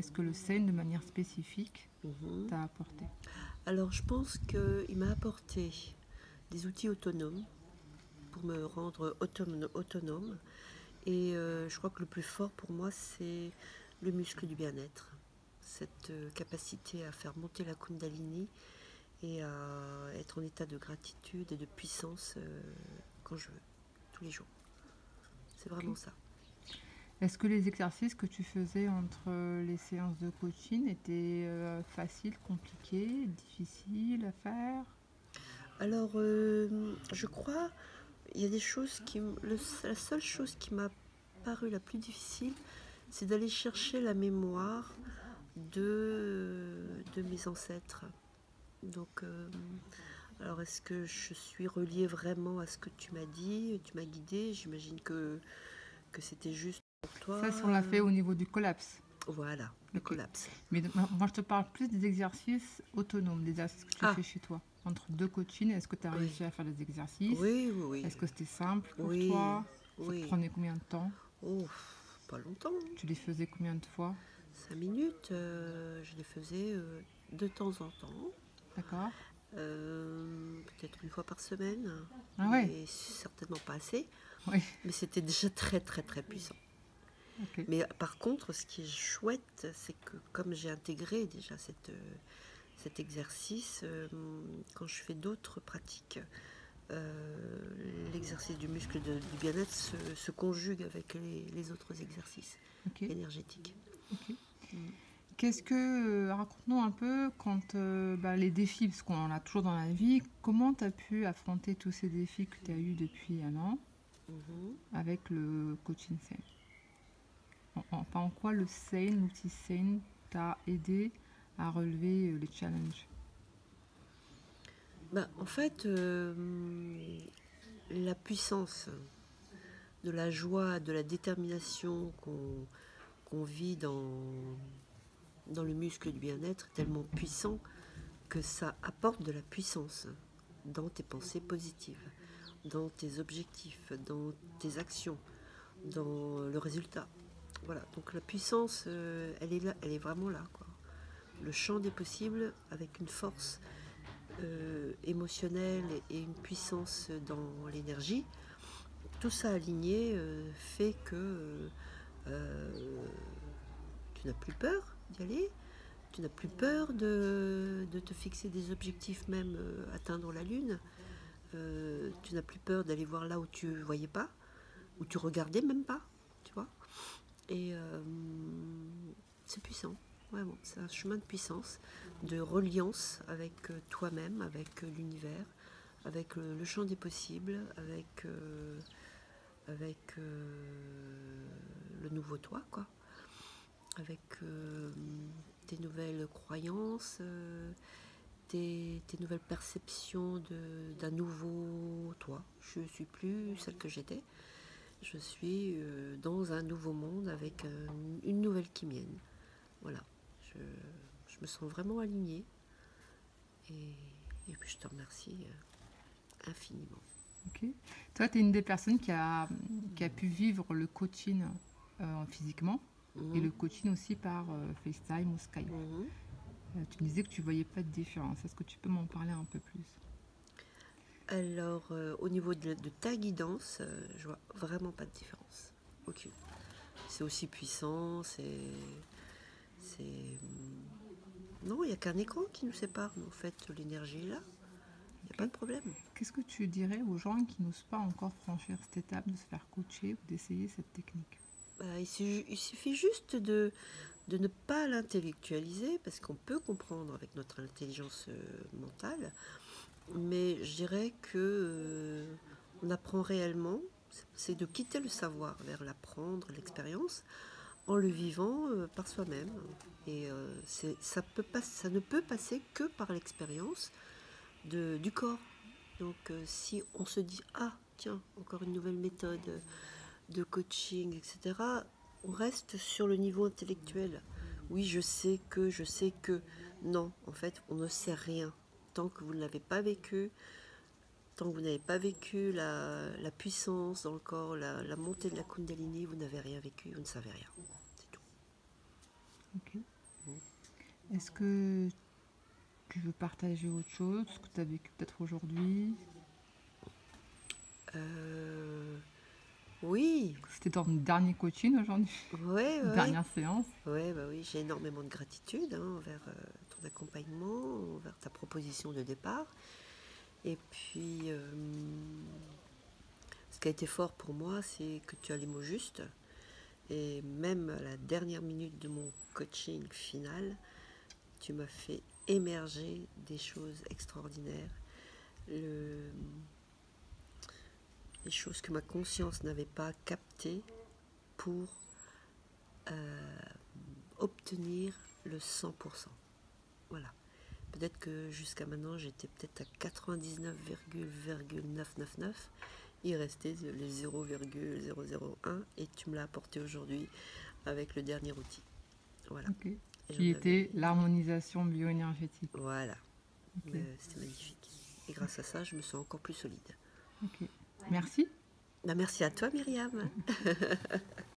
qu'est-ce que le Seine, de manière spécifique, t'a apporté? Alors, je pense qu'il m'a apporté des outils autonomes pour me rendre autonome. Et je crois que le plus fort pour moi, c'est le muscle du bien-être. Cette capacité à faire monter la Kundalini et à être en état de gratitude et de puissance quand je veux, tous les jours. C'est vraiment ça. Est-ce que les exercices que tu faisais entre les séances de coaching étaient faciles, compliqués, difficiles à faire? Alors, je crois, il y a des choses la seule chose qui m'a paru la plus difficile, c'est d'aller chercher la mémoire de mes ancêtres. Donc, alors est-ce que je suis reliée vraiment à ce que tu m'as dit, tu m'as guidée? J'imagine que c'était juste pour toi. Ça, on l'a fait au niveau du collapse. Voilà, le collapse. Mais moi, je te parle plus des exercices autonomes, des exercices que tu fais chez toi. Entre deux coachings, est-ce que tu as réussi à faire des exercices? Oui. Est-ce que c'était simple pour toi? Ça te prenait combien de temps? Oh, pas longtemps. Tu les faisais combien de fois? 5 minutes, je les faisais de temps en temps. D'accord. Peut-être une fois par semaine. Ah ouais. Et certainement pas assez. Oui. Mais c'était déjà très puissant. Okay. Mais par contre, ce qui est chouette, c'est que comme j'ai intégré déjà cet exercice, quand je fais d'autres pratiques, l'exercice du muscle du bien-être se conjugue avec les autres exercices énergétiques. Qu'est-ce que, raconte-nous un peu quand les défis, parce qu'on en a toujours dans la vie, comment tu as pu affronter tous ces défis que tu as eus depuis un an avec le coaching Seine? Enfin, en quoi le Seine, l'outil Seine, t'a aidé à relever les challenges? En fait, la puissance de la joie, de la détermination qu'on vit dans le muscle du bien-être est tellement puissant que ça apporte de la puissance dans tes pensées positives, dans tes objectifs, dans tes actions, dans le résultat. Voilà, donc la puissance, elle est là, elle est vraiment là, quoi. Le champ des possibles avec une force émotionnelle et une puissance dans l'énergie, tout ça aligné fait que tu n'as plus peur d'y aller, tu n'as plus peur de te fixer des objectifs, même atteindre la lune, tu n'as plus peur d'aller voir là où tu ne voyais pas, où tu regardais même pas, tu vois. Et c'est puissant, vraiment, c'est un chemin de puissance, de reliance avec toi-même, avec l'univers, avec le champ des possibles, avec le nouveau toi, quoi, avec tes nouvelles croyances, tes nouvelles perceptions d'un nouveau toi. Je ne suis plus celle que j'étais, je suis dans un nouveau monde avec une nouvelle Kimienne. Voilà, je me sens vraiment alignée et puis je te remercie infiniment. Okay. Toi, tu es une des personnes qui a pu vivre le coaching physiquement et le coaching aussi par FaceTime ou Skype. Tu me disais que tu ne voyais pas de différence. Est-ce que tu peux m'en parler un peu plus? Alors, au niveau de ta guidance, je vois vraiment pas de différence. Aucune. C'est aussi puissant, non, il n'y a qu'un écran qui nous sépare. Mais en fait, l'énergie est là. Il n'y a pas de problème. Qu'est-ce que tu dirais aux gens qui n'osent pas encore franchir cette étape de se faire coacher ou d'essayer cette technique? Il suffit juste de ne pas l'intellectualiser, parce qu'on peut comprendre avec notre intelligence mentale, mais je dirais que on apprend réellement, c'est de quitter le savoir vers l'apprendre, l'expérience, en le vivant par soi-même. Et ça ne peut passer que par l'expérience du corps. Donc si on se dit « Ah, tiens, encore une nouvelle méthode de coaching, etc. », on reste sur le niveau intellectuel. Oui, je sais que... Non, en fait, on ne sait rien. Tant que vous ne l'avez pas vécu, tant que vous n'avez pas vécu la puissance dans le corps, la montée de la Kundalini, vous n'avez rien vécu, vous ne savez rien. C'est tout. Okay. Est-ce que tu veux partager autre chose, ce que tu as vécu peut-être aujourd'hui? Oui, C'était ton dernier coaching aujourd'hui, ouais, ouais. dernière séance. Ouais, bah oui, j'ai énormément de gratitude envers ton accompagnement, envers ta proposition de départ. Et puis, ce qui a été fort pour moi, c'est que tu as les mots justes. Et même à la dernière minute de mon coaching final, tu m'as fait émerger des choses extraordinaires. Le- les choses que ma conscience n'avait pas captées pour obtenir le 100%. Voilà. Peut-être que jusqu'à maintenant, j'étais peut-être à 99,999. Il restait les 0,001 et tu me l'as apporté aujourd'hui avec le dernier outil. Voilà. Ok. Et Qui j'en avais. était l'harmonisation bioénergétique. Voilà. Ok. C'était magnifique. Et grâce à ça, je me sens encore plus solide. Ok. Merci. Bah, merci à toi, Myriam.